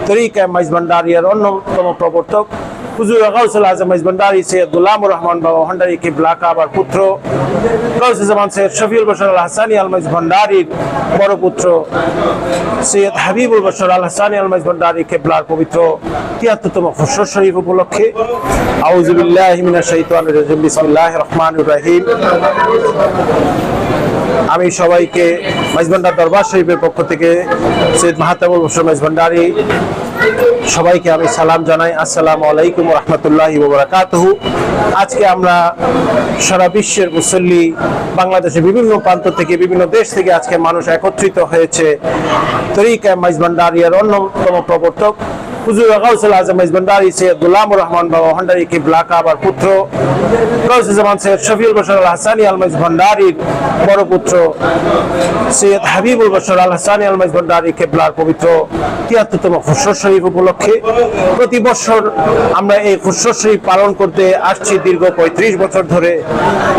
তরিকা মাইজভান্ডারিয়ার অন্যতম প্রবর্তক হুজুর গাউসুল আজম মাইজভান্ডারি সৈয়দ গোলামুর রহমান বাবা ভান্ডারী কিবলা কাবার পুত্র গাউসে জামান সৈয়দ শফিউল বশর আল হাসানি আল মাইজভান্ডারির বড় পুত্র সৈয়দ হাবিবুল বশর আল হাসানি আল মাইজভান্ডারি কিবলার পবিত্র ৭৩তম খুশর শরীফ উপলক্ষে আউযু বিল্লাহি মিনাশ শাইতানির রাজিম বিসমিল্লাহির রহমানির রহিম। আমি সবাইকে মাইজভান্ডার দরবার শরীফের পক্ষ থেকে সৈয়দ মাহতাবুল বশর মাইজভান্ডারি সবাইকে আমি সালাম জানাই। আসসালামু আলাইকুম ওয়া রাহমাতুল্লাহি ওয়া বারাকাতুহু। আজকে আমরা সারা বিশ্বের মুসল্লি, বাংলাদেশের বিভিন্ন প্রান্ত থেকে, বিভিন্ন দেশ থেকে আজকে মানুষ একত্রিত হয়েছে তরিকা মাইজভান্ডারিয়ার অন্যতম প্রবর্তক হুজুর গাউসুল আজম মাইজভান্ডারি সৈয়দ গোলামুর রহমান বাবা ভান্ডারী কিবলা কাবার পুত্র গাউসে জামান সৈয়দ শফিউল বশর আল হাসানি আল মাইজভান্ডারির বড় পুত্র সৈয়দ হাবিবুল বশর আল হাসানি আল মাইজভান্ডারি কিবলার পবিত্র ৭৩তম খুশর শরীফ উপলক্ষে প্রতি বছর আমরা এই খুশর শরীফ পালন করতে আসছি দীর্ঘ ৩৫ বছর ধরে।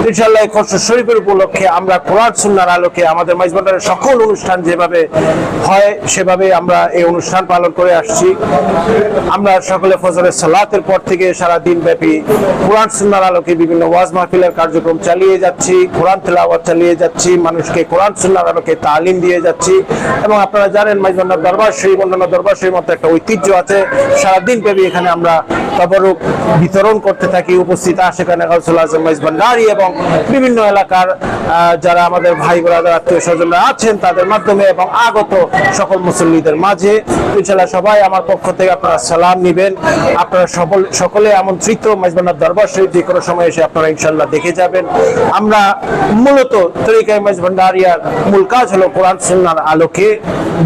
ইনশাআল্লাহ এই খুশর শরীফের উপলক্ষে আমরা কোরআন সুন্নাহর আলোকে আমাদের মাইজভান্ডারের সকল অনুষ্ঠান যেভাবে হয় সেভাবে আমরা এই অনুষ্ঠান পালন করে আসছি। আমরা সকলে ফজরের সালাতের পর থেকে সারা দিন ব্যাপী কোরআন সুন্নাহর আলোকে বিভিন্ন ওয়াজ মাহফিলের কার্যক্রম চালিয়ে যাচ্ছি, কোরআন তেলাওয়াত চালিয়ে যাচ্ছি, মানুষকে কোরআন সুন্নাহর আলোকে তালিম দিয়ে যাচ্ছি। এবং আপনারা জানেন মাইজভান্ডার দরবার শরীফ অন্যান্য দরবার শরীফের মতো একটা ঐতিহ্য আছে, সারাদিন ব্যাপী এখানে আমরা তবরুক বিতরণ করতে থাকি। উপস্থিত সেখানে গাউসুল আজম মাইজভান্ডারি এবং বিভিন্ন এলাকার যারা আমাদের ভাই ব্রাদার আত্মীয় স্বজনরা আছেন তাদের মাধ্যমে এবং আগত সকল মুসল্লিদের মাঝে ইনশাআল্লাহ সবাই আমার পক্ষ থেকে আপনারা সালাম নিবেন। আপনারা সকলে আমন্ত্রিত মাইজভান্ডার দরবার শরীফ যে কোনো সময় এসে আপনারা ইনশাআল্লাহ দেখে যাবেন। আমরা মূলত তরিকা মাইজভান্ডারিয়ার মূল কাজ হলো কোরআন সুন্নাহর আলোকে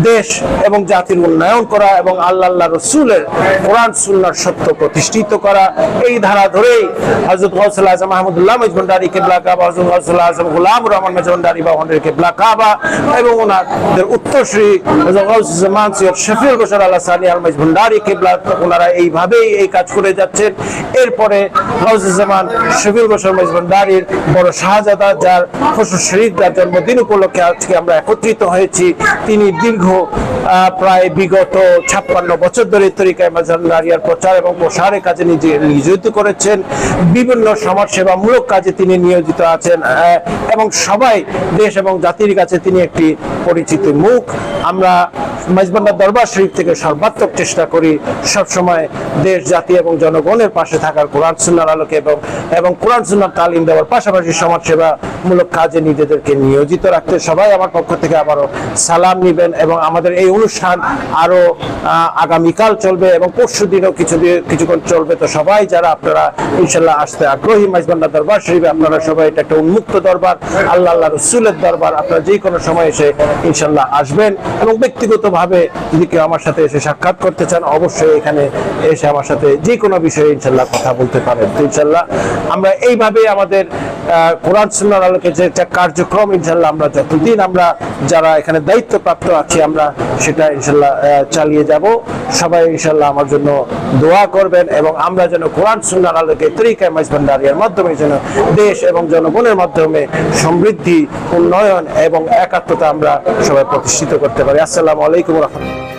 দেশ এবং জাতির উন্নয়ন করা এবং আল্লাহ রসুলের কোরআন সুন্নাহর সত্য প্রতিষ্ঠিত করা। এই ধারা ধরেই হযরত গাউসুল আজম মাহমুদুল্লাহ মাইজভান্ডারি কিবলা কাবা, হযরত গাউসুল আজম গোলামুর রহমান মাইজভান্ডারি বাবা ভান্ডারী কিবলা কাবা এবং ওনাদের উত্তরসূরি হযরত গাউসে জামান সৈয়দ শফিউল বশর আল হাসানি আল মাইজভান্ডারি কিবলা, ওনারা এইভাবেই এই কাজ করে যাচ্ছেন। এরপরে গাউসে জামান শফিউল বশর মাইজভান্ডারির বড় শাহজাদা যার খুশর শরীফ তার জন্মদিন উপলক্ষে আজকে আমরা একত্রিত হয়েছি। তিনি দীর্ঘ প্রায় বিগত ৫৬ বছর ধরে তরিকা মাইজভান্ডারিয়ার প্রচার এবং প্রসারের কাজে নিয়োজিত করেছেন। বিভিন্ন সমাজসেবামূলক কাজে তিনি নিয়োজিত আছেন এবং সবাই দেশ এবং জাতির কাছে তিনি একটি পরিচিত মুখ। আমরা মাইজভান্ডার দরবার শরীফ থেকে সর্বাত্মক চেষ্টা করি সবসময় দেশ, জাতি এবং জনগণের পাশে থাকার, কোরআন সুন্নাহর আলোকে এবং কোরআন সুন্নাহর তালিম দেওয়ার পাশাপাশি সমাজসেবামূলক কাজে নিজেদেরকে নিয়োজিত রাখতে। সবাই আমার পক্ষ থেকে আবারও সালাম নিবেন এবং আমাদের এই অনুষ্ঠান আরো আগামীকাল চলবে এবং পরশু দিনও কিছুক্ষণ চলবে। তো সবাই যারা আপনারা ইনশাআল্লাহ আসতে আগ্রহী মাইজভান্ডার দরবার শরীফে, আপনারা সবাই এটা একটা উন্মুক্ত দরবার, আল্লাহ রসুলের দরবার, আপনারা যে কোনো সময় এসে ইনশাআল্লাহ আসবেন এবং ব্যক্তিগতভাবে যদি কেউ আমার সাথে এসে সাক্ষাৎ করতে চান অবশ্যই এখানে এসে আমার সাথে যে কোনো বিষয়ে ইনশাআল্লাহ কথা বলতে পারেন। তো ইনশাআল্লাহ আমরা এইভাবে আমাদের কোরআন সুন্নাহর আলোকে যে একটা কার্যক্রম ইনশাআল্লাহ আমরা যতদিন আমরা যারা এখানে দায়িত্বপ্রাপ্ত আছি আমরা সেটা ইনশাআল্লাহ চালিয়ে যাব। সবাই ইনশাআল্লাহ আমার জন্য দোয়া করবেন এবং আমরা যেন কোরআন সুন্নাহর আলোকে তরিকা মাইজভান্ডারিয়ার মাধ্যমে যেন দেশ এবং জনগণের মাধ্যমে সমৃদ্ধি, উন্নয়ন এবং একাত্মতা আমরা সবাই প্রতিষ্ঠিত করতে পারি। আসসালামু আলাইকুম ওয়া রাহমাতুল্লাহ।